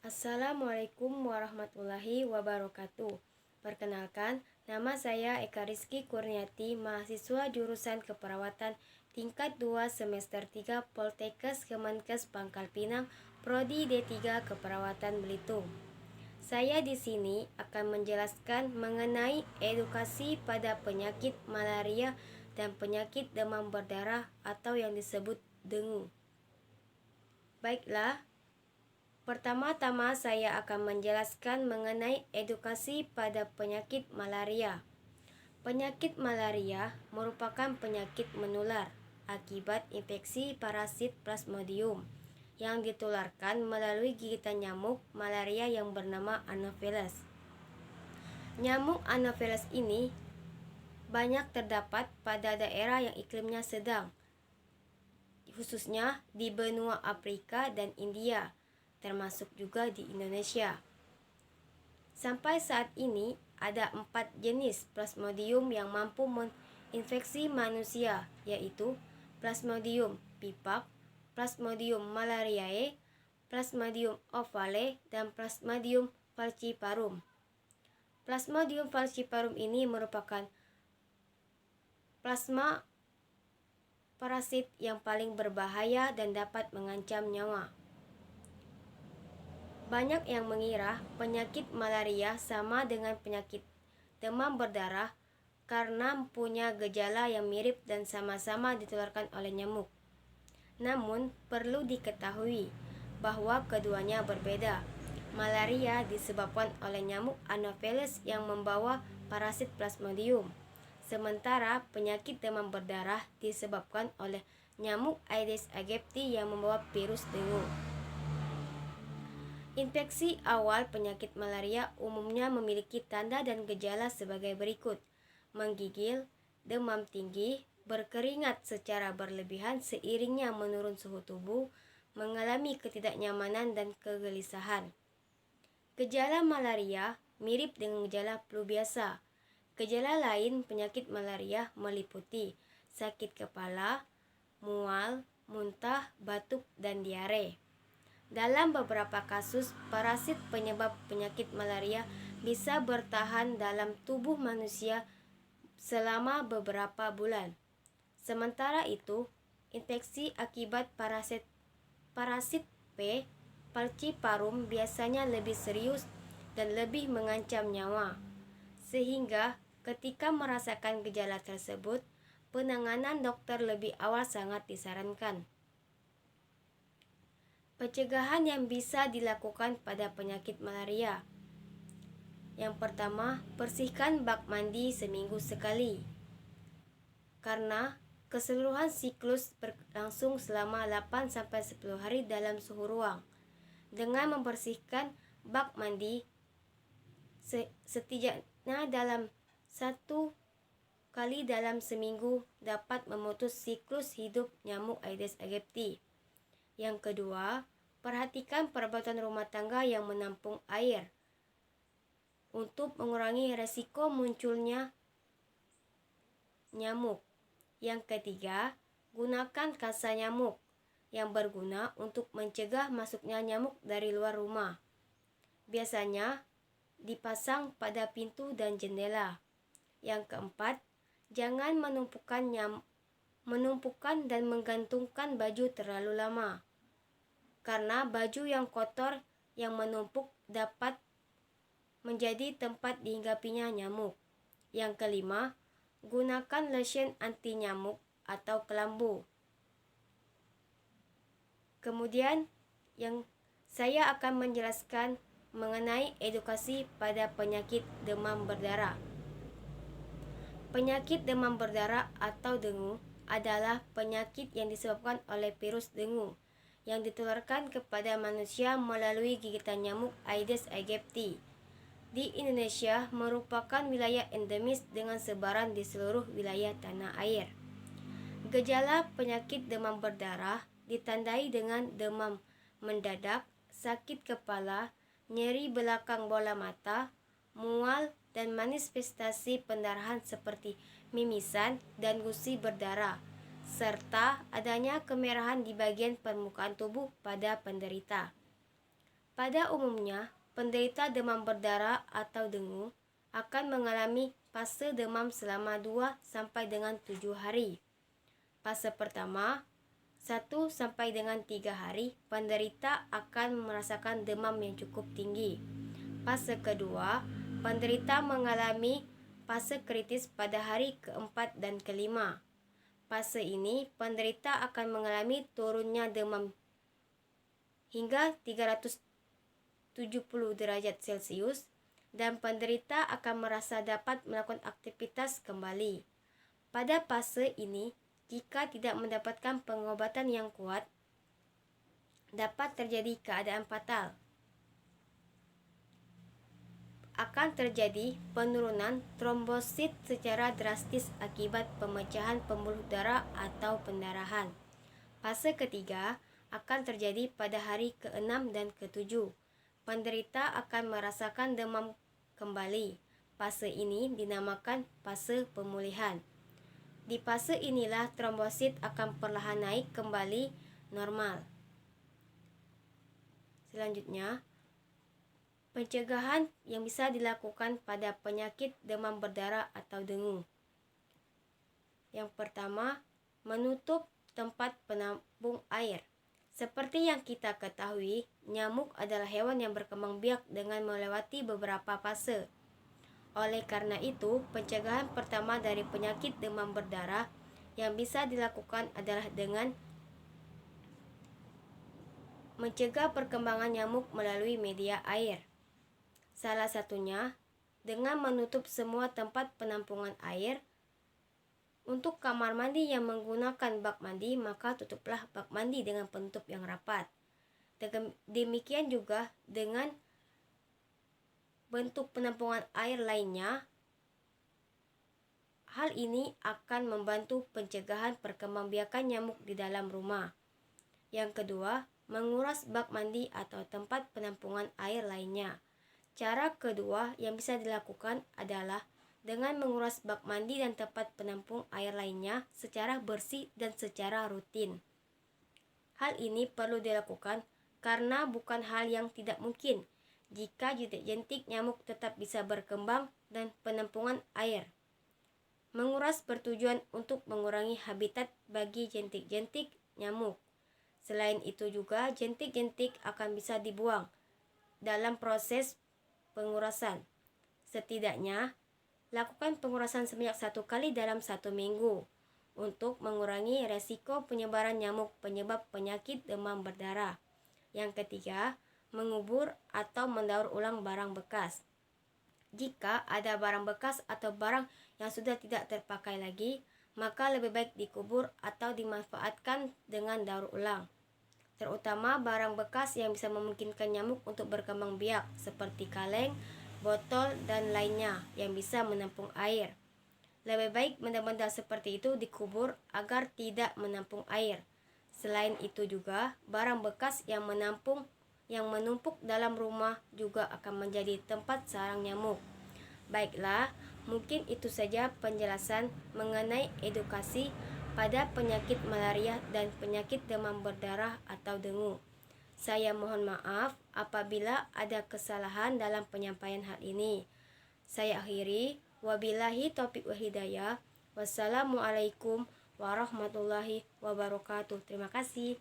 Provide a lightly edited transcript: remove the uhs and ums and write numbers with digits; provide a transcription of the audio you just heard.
Assalamualaikum warahmatullahi wabarakatuh. Perkenalkan, nama saya Eka Rizky Kurniati, mahasiswa jurusan Keperawatan tingkat 2 semester 3 Poltekkes Kemenkes Pangkal Pinang, Prodi D3 Keperawatan Belitung. Saya di sini akan menjelaskan mengenai edukasi pada penyakit malaria dan penyakit demam berdarah atau yang disebut dengue. Baiklah, pertama-tama saya akan menjelaskan mengenai edukasi pada penyakit malaria. Penyakit malaria merupakan penyakit menular akibat infeksi parasit Plasmodium yang ditularkan melalui gigitan nyamuk malaria yang bernama Anopheles. Nyamuk Anopheles ini banyak terdapat pada daerah yang iklimnya sedang, khususnya di benua Afrika dan India, termasuk juga di Indonesia. Sampai saat ini ada 4 jenis Plasmodium yang mampu menginfeksi manusia, yaitu Plasmodium pipak, Plasmodium malariae, Plasmodium ovale, dan Plasmodium falciparum. Plasmodium falciparum ini merupakan plasma parasit yang paling berbahaya dan dapat mengancam nyawa. Banyak yang mengira penyakit malaria sama dengan penyakit demam berdarah karena punya gejala yang mirip dan sama-sama ditularkan oleh nyamuk. Namun, perlu diketahui bahwa keduanya berbeda. Malaria disebabkan oleh nyamuk Anopheles yang membawa parasit Plasmodium, sementara penyakit demam berdarah disebabkan oleh nyamuk Aedes aegypti yang membawa virus dengue. Infeksi awal penyakit malaria umumnya memiliki tanda dan gejala sebagai berikut: menggigil, demam tinggi, berkeringat secara berlebihan seiringnya menurun suhu tubuh, mengalami ketidaknyamanan dan kegelisahan. Gejala malaria mirip dengan gejala flu biasa. Gejala lain penyakit malaria meliputi sakit kepala, mual, muntah, batuk, dan diare. Dalam beberapa kasus, parasit penyebab penyakit malaria bisa bertahan dalam tubuh manusia selama beberapa bulan. Sementara itu, infeksi akibat parasit P. falciparum biasanya lebih serius dan lebih mengancam nyawa. Sehingga ketika merasakan gejala tersebut, penanganan dokter lebih awal sangat disarankan. Pencegahan yang bisa dilakukan pada penyakit malaria. Yang pertama, bersihkan bak mandi seminggu sekali. Karena keseluruhan siklus berlangsung selama 8-10 hari dalam suhu ruang. Dengan membersihkan bak mandi setidaknya dalam 1 kali dalam seminggu dapat memutus siklus hidup nyamuk Aedes aegypti. Yang kedua, perhatikan perabatan rumah tangga yang menampung air untuk mengurangi resiko munculnya nyamuk. Yang ketiga, gunakan kasa nyamuk yang berguna untuk mencegah masuknya nyamuk dari luar rumah. Biasanya dipasang pada pintu dan jendela. Yang keempat, jangan menumpukan dan menggantungkan baju terlalu lama, karena baju yang kotor yang menumpuk dapat menjadi tempat dihinggapinya nyamuk. Yang kelima, gunakan lotion anti nyamuk atau kelambu. Kemudian saya akan menjelaskan mengenai edukasi pada penyakit demam berdarah. Penyakit demam berdarah atau dengue adalah penyakit yang disebabkan oleh virus dengue yang ditularkan kepada manusia melalui gigitan nyamuk Aedes aegypti. Di Indonesia merupakan wilayah endemis dengan sebaran di seluruh wilayah tanah air. Gejala penyakit demam berdarah ditandai dengan demam mendadak, sakit kepala, nyeri belakang bola mata, mual, dan manifestasi pendarahan seperti mimisan dan gusi berdarah, serta adanya kemerahan di bagian permukaan tubuh pada penderita. Pada umumnya, penderita demam berdarah atau dengue akan mengalami fase demam selama 2 sampai dengan 7 hari. Fase pertama, 1 sampai dengan 3 hari, penderita akan merasakan demam yang cukup tinggi. Fase kedua, penderita mengalami fase kritis pada hari keempat dan kelima. Fase ini, penderita akan mengalami turunnya demam hingga 370 derajat Celcius dan penderita akan merasa dapat melakukan aktivitas kembali. Pada fase ini, jika tidak mendapatkan pengobatan yang kuat, dapat terjadi keadaan fatal. Akan terjadi penurunan trombosit secara drastis akibat pemecahan pembuluh darah atau pendarahan. Fase ketiga akan terjadi pada hari ke-6 dan ke-7. Penderita akan merasakan demam kembali. Fase ini dinamakan fase pemulihan. Di fase inilah trombosit akan perlahan naik kembali normal. Selanjutnya, pencegahan yang bisa dilakukan pada penyakit demam berdarah atau dengue. Yang pertama, menutup tempat penampung air. Seperti yang kita ketahui, nyamuk adalah hewan yang berkembang biak dengan melewati beberapa fase. Oleh karena itu, pencegahan pertama dari penyakit demam berdarah yang bisa dilakukan adalah dengan mencegah perkembangan nyamuk melalui media air. Salah satunya dengan menutup semua tempat penampungan air. Untuk kamar mandi yang menggunakan bak mandi, maka tutuplah bak mandi dengan penutup yang rapat. Demikian juga dengan bentuk penampungan air lainnya. Hal ini akan membantu pencegahan perkembangbiakan nyamuk di dalam rumah. Yang kedua, menguras bak mandi atau tempat penampungan air lainnya. Cara kedua yang bisa dilakukan adalah dengan menguras bak mandi dan tempat penampung air lainnya secara bersih dan secara rutin. Hal ini perlu dilakukan karena bukan hal yang tidak mungkin jika jentik-jentik nyamuk tetap bisa berkembang dan penampungan air. Menguras bertujuan untuk mengurangi habitat bagi jentik-jentik nyamuk. Selain itu juga jentik-jentik akan bisa dibuang dalam proses pengurasan. Setidaknya, lakukan pengurasan sebanyak 1 kali dalam 1 minggu untuk mengurangi resiko penyebaran nyamuk penyebab penyakit demam berdarah. Yang ketiga, mengubur atau mendaur ulang barang bekas. Jika ada barang bekas atau barang yang sudah tidak terpakai lagi, maka lebih baik dikubur atau dimanfaatkan dengan daur ulang. Terutama barang bekas yang bisa memungkinkan nyamuk untuk berkembang biak seperti kaleng, botol, dan lainnya yang bisa menampung air. Lebih baik benda-benda seperti itu dikubur agar tidak menampung air. Selain itu juga, barang bekas yang menumpuk dalam rumah juga akan menjadi tempat sarang nyamuk. Baiklah, mungkin itu saja penjelasan mengenai edukasi pada penyakit malaria dan penyakit demam berdarah atau dengue. Saya mohon maaf apabila ada kesalahan dalam penyampaian hal ini. Saya akhiri, wabillahi taufiq wal hidayah. Wassalamualaikum warahmatullahi wabarakatuh. Terima kasih.